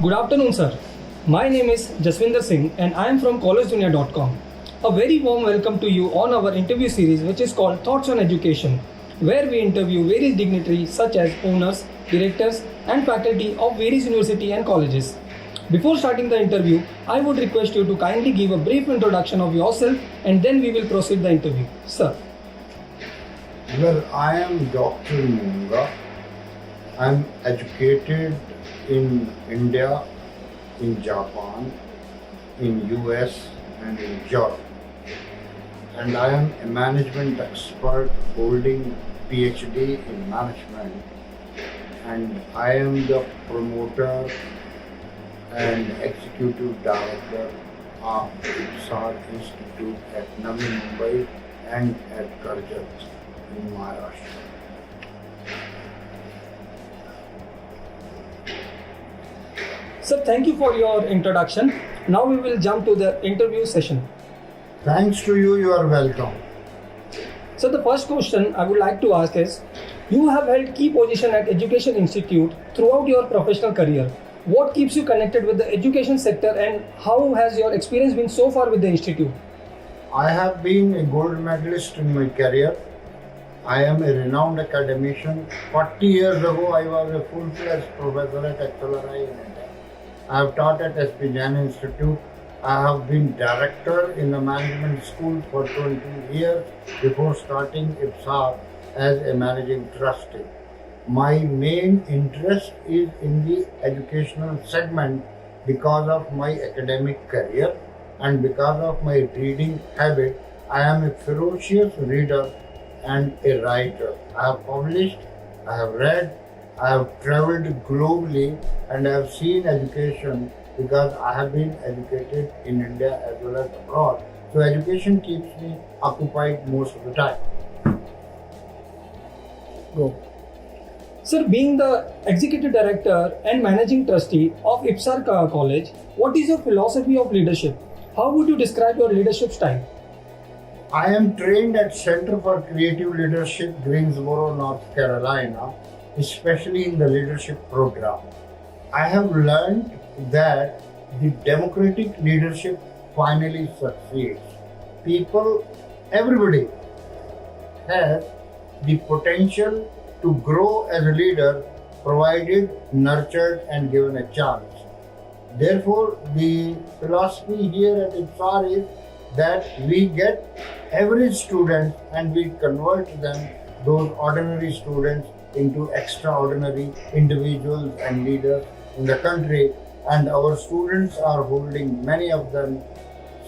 Good afternoon, sir. My name is Jaswinder Singh and I am from collegejunior.com. A very warm welcome to you on our interview series which is called Thoughts on Education, where we interview various dignitaries such as owners, directors and faculty of various universities and colleges. Before starting the interview, I would request you to kindly give a brief introduction of yourself and then we will proceed the interview. Sir. Well, I am Dr. Monga. I am educated in India, in Japan, in US and in Europe. And I am a management expert holding PhD in management. And I am the promoter and executive director of IBSAR Institute at Navi Mumbai and at Karjat in Maharashtra. Sir, thank you for your introduction. Now we will jump to the interview session. Thanks to you, you are welcome. So the first question I would like to ask is, you have held key position at Education Institute throughout your professional career. What keeps you connected with the education sector and how has your experience been so far with the institute? I have been a gold medalist in my career. I am a renowned academician. 40 years ago, I was a full-fledged professor at XLRI in India. I have taught at SP Jain Institute. I have been director in the management school for 20 years before starting IBSAR as a managing trustee. My main interest is in the educational segment because of my academic career and because of my reading habit. I am a ferocious reader and a writer. I have published, I have read, I have traveled globally and I have seen education because I have been educated in India as well as abroad. So education keeps me occupied most of the time. Go. Sir, being the Executive Director and Managing Trustee of IBSAR College, what is your philosophy of leadership? How would you describe your leadership style? I am trained at Center for Creative Leadership, Greensboro, North Carolina, especially in the leadership program. I have learned that the democratic leadership finally succeeds. People, everybody has the potential to grow as a leader provided, nurtured and given a chance. Therefore, the philosophy here at IBSAR is that we get average students and we convert them, those ordinary students, into extraordinary individuals and leaders in the country. And our students are holding, many of them,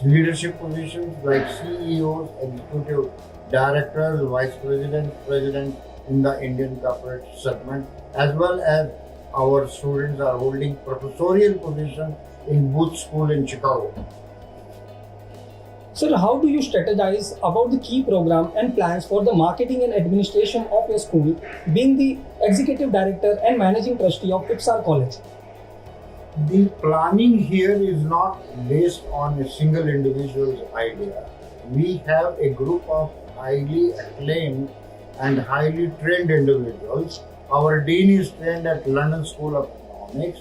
leadership positions like CEOs, executive directors, vice presidents, presidents in the Indian corporate segment, as well as our students are holding professorial positions in Booth School in Chicago. Sir, how do you strategize about the key program and plans for the marketing and administration of your school, being the Executive Director and Managing Trustee of IBSAR College? The planning here is not based on a single individual's idea. We have a group of highly acclaimed and highly trained individuals. Our dean is trained at London School of Economics.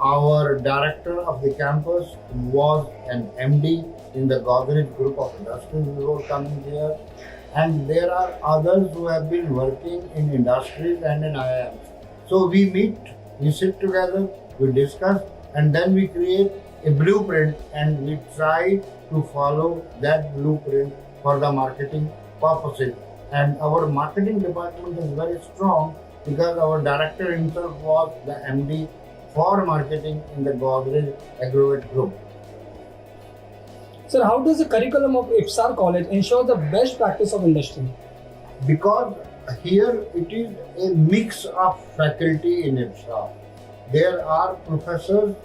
Our director of the campus was an MD in the Godrej Group of Industries before coming here. And there are others who have been working in industries and in IIMs. So we meet, we sit together, we discuss, and then we create a blueprint and we try to follow that blueprint for the marketing purposes. And our marketing department is very strong because our director himself was the MD for marketing in the Godrej Agrovet Group. Sir, how does the curriculum of IBSAR College ensure the best practice of industry? Because here it is a mix of faculty in IBSAR. There are professors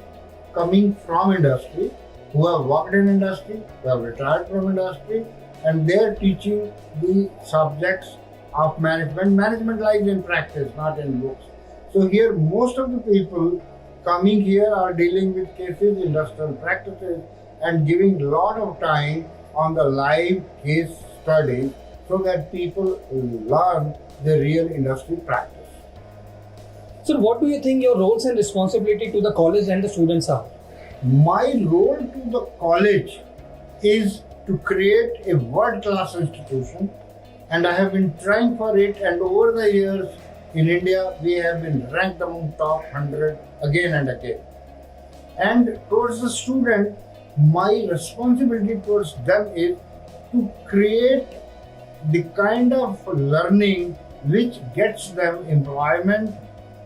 coming from industry who have worked in industry, who have retired from industry, and they are teaching the subjects of management. Management lies in practice, not in books. So here most of the people coming here are dealing with cases, industrial practices, and giving a lot of time on the live case studies so that people learn the real industry practice. So, what do you think your roles and responsibility to the college and the students are? My role to the college is to create a world-class institution, and I have been trying for it, and over the years in India we have been ranked among top 100 again and again. And towards the student, my responsibility towards them is to create the kind of learning which gets them employment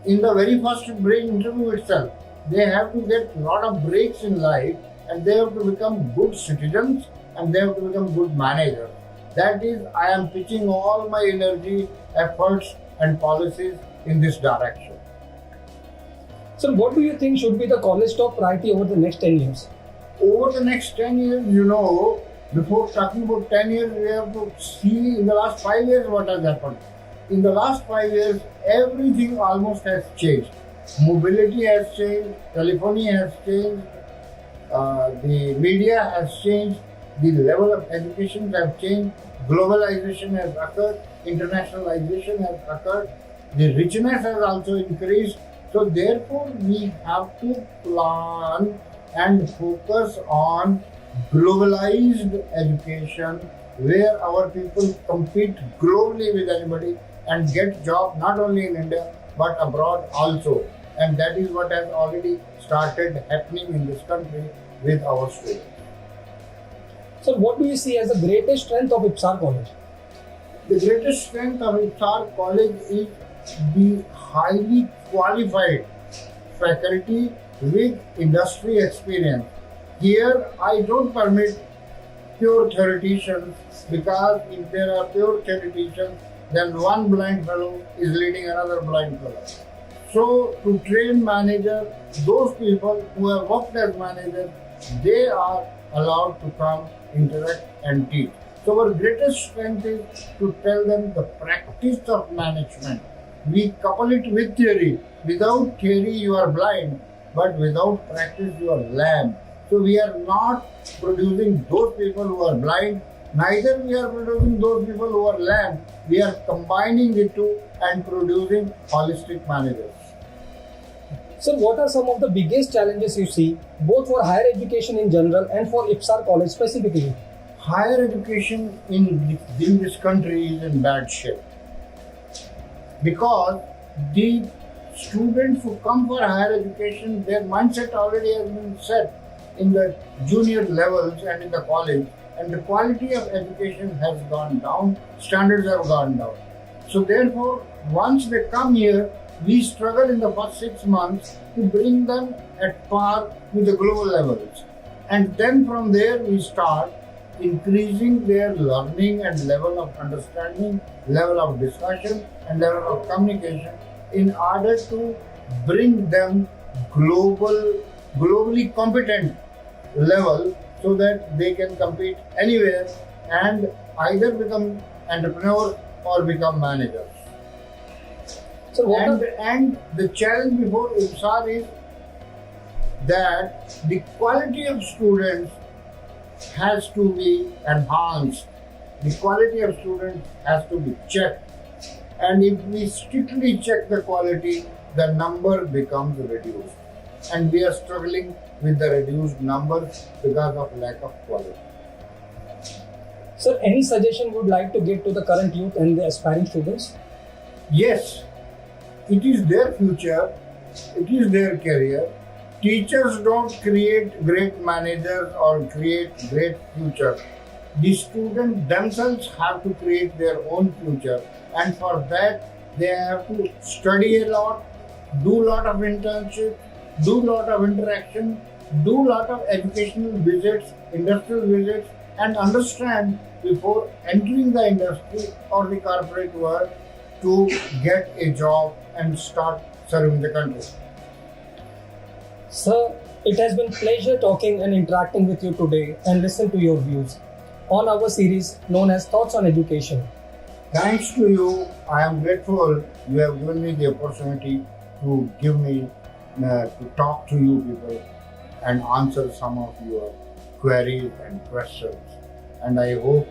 in the very first brain interview itself. They have to get a lot of breaks in life, and they have to become good citizens, and they have to become good managers. That is, I am pitching all my energy, efforts and policies in this direction. So, what do you think should be the college top priority over the next 10 years? Over the next 10 years, before talking about 10 years, we have to see in the last 5 years what has happened. In the last 5 years, everything almost has changed. Mobility has changed, telephony has changed, the media has changed, the level of education has changed, globalization has occurred, internationalization has occurred, the richness has also increased. So therefore, we have to plan and focus on globalized education where our people compete globally with anybody and get job not only in India but abroad also. And that is what has already started happening in this country with our students. So, what do you see as the greatest strength of IBSAR College? The greatest strength of IBSAR College is the highly qualified faculty with industry experience. Here, I don't permit pure theoreticians, because if there are pure theoreticians, then one blind fellow is leading another blind fellow. So, to train managers, those people who have worked as managers, they are allowed to come, interact and teach. So our greatest strength is to tell them the practice of management. We couple it with theory. Without theory you are blind, but without practice you are lamb. So we are not producing those people who are blind, neither we are producing those people who are lamb. We are combining the two and producing holistic managers. So, what are some of the biggest challenges you see, both for higher education in general and for IBSAR College specifically? Higher education in this country is in bad shape, because the students who come for higher education, their mindset already has been set in the junior levels and in the college, and the quality of education has gone down, standards have gone down. So therefore, once they come here, we struggle in the first 6 months to bring them at par with the global levels. And then from there we start increasing their learning and level of understanding, level of discussion and level of communication in order to bring them globally competent level, so that they can compete anywhere and either become entrepreneurs or become managers. So And the challenge before IBSAR is that the quality of students has to be enhanced. The quality of students has to be checked. And if we strictly check the quality, the number becomes reduced. And we are struggling with the reduced numbers because of lack of quality. Sir, any suggestion would like to give to the current youth and the aspiring students? Yes, it is their future, it is their career. Teachers don't create great managers or create great future. The students themselves have to create their own future, and for that they have to study a lot, do a lot of internship, do a lot of interaction, do a lot of educational visits, industrial visits, and understand before entering the industry or the corporate world to get a job and start serving the country. Sir, it has been pleasure talking and interacting with you today and listen to your views on our series known as Thoughts on Education. Thanks to you, I am grateful you have given me the opportunity to to talk to you people and answer some of your queries and questions. And I hope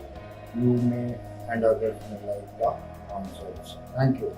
you may and others may like the answers. Thank you.